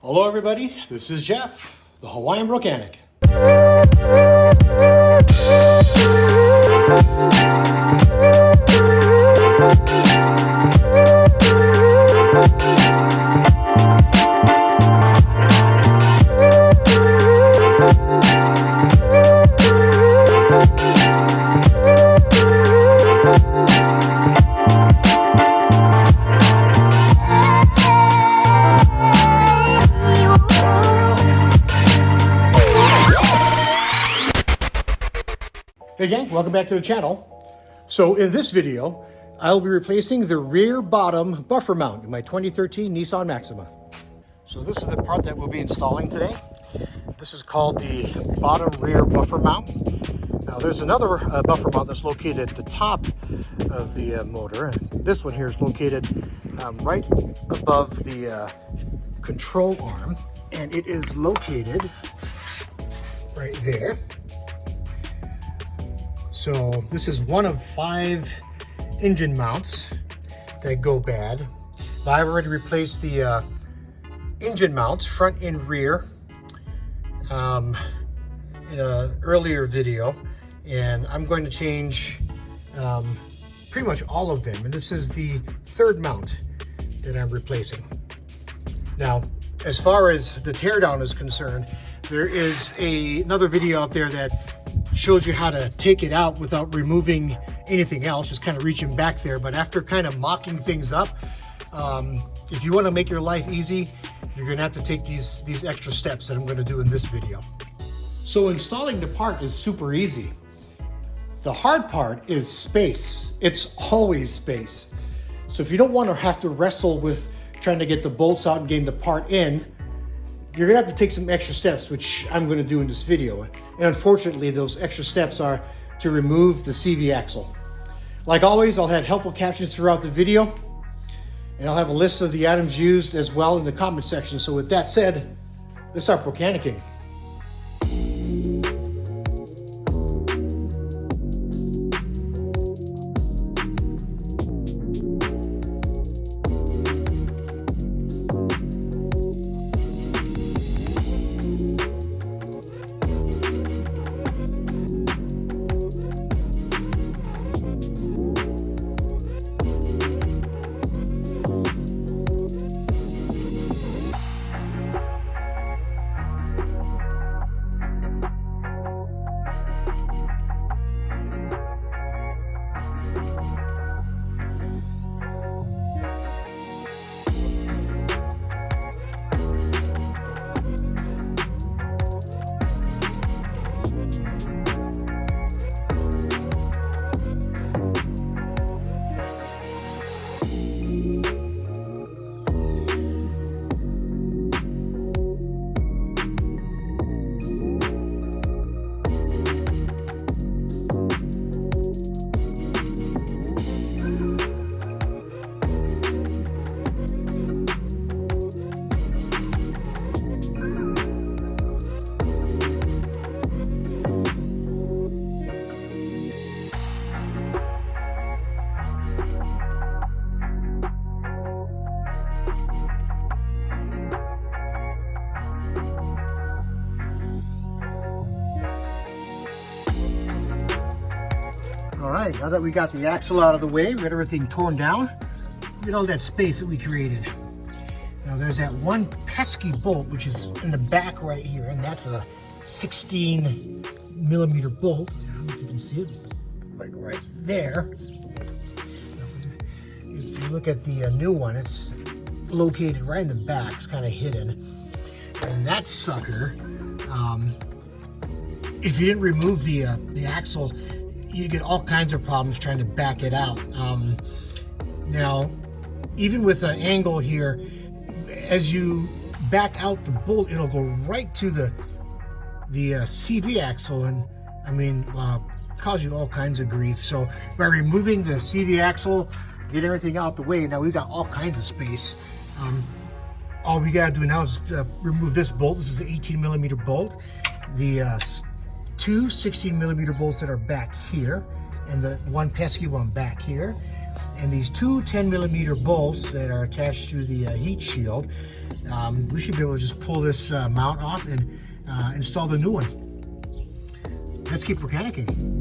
Hello everybody, this is Jeff, the Hawaiian Brocanic. Hey gang, welcome back to the channel. So in this video, I'll be replacing the rear bottom buffer mount in my 2013 Nissan Maxima. So this is the part that we'll be installing today. This is called the bottom rear buffer mount. Now there's another buffer mount that's located at the top of the motor. This one here is located right above the control arm, and it is located right there. So this is one of 5 engine mounts that go bad. I've already replaced the engine mounts, front and rear, in an earlier video, and I'm going to change pretty much all of them. And this is the 3rd mount that I'm replacing. Now, as far as the teardown is concerned, there is another video out there that shows you how to take it out without removing anything else, just kind of reaching back there. But after kind of mocking things up, if you want to make your life easy, you're going to have to take these extra steps that I'm going to do in this video. So installing the part is super easy. The hard part is space. It's always space. So if you don't want to have to wrestle with trying to get the bolts out and getting the part in, you're gonna have to take some extra steps, which I'm gonna do in this video. And unfortunately, those extra steps are to remove the CV axle. Like always, I'll have helpful captions throughout the video, and I'll have a list of the items used as well in the comment section. So with that said, let's start brocanicking. All right, now that we got the axle out of the way, we got everything torn down, look at all that space that we created. Now there's that one pesky bolt, which is in the back right here, and that's a 16mm bolt. I don't know if you can see it, like right there. If you look at the new one, it's located right in the back, it's kind of hidden. And that sucker, if you didn't remove the axle, you get all kinds of problems trying to back it out. Now, even with an angle here, as you back out the bolt, it'll go right to the CV axle, and I mean, cause you all kinds of grief. So by removing the CV axle, get everything out the way, now we've got all kinds of space. All we gotta do now is remove this bolt. This is an 18mm bolt. The 2 16mm bolts that are back here, and the one pesky one back here. And these two 10mm bolts that are attached to the heat shield, we should be able to just pull this mount off and install the new one. Let's keep mechanicking.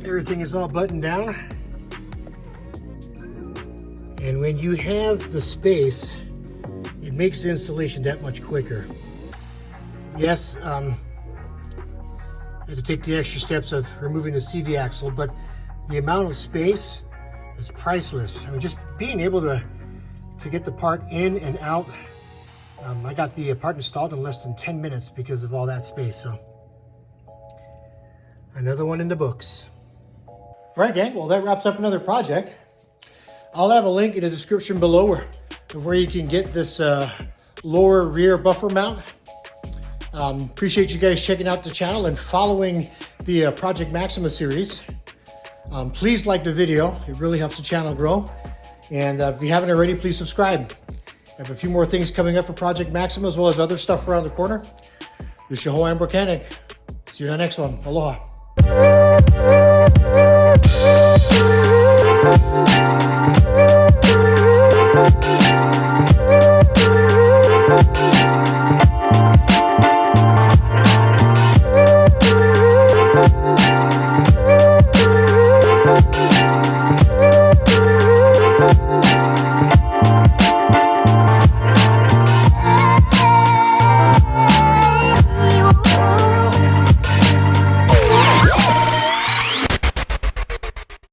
Everything is all buttoned down. And when you have the space, it makes the installation that much quicker. Yes, I had to take the extra steps of removing the CV axle, but the amount of space is priceless. I mean, just being able to get the part in and out. I got the part installed in less than 10 minutes because of all that space. So another one in the books. All right, gang, well, that wraps up another project. I'll have a link in the description below where you can get this lower rear buffer mount. Appreciate you guys checking out the channel and following the Project Maxima series. Please like the video. It really helps the channel grow. And if you haven't already, please subscribe. I have a few more things coming up for Project Maxima as well as other stuff around the corner. This is your Hawaiian Mechanic. See you in the next one. Aloha. Thank you.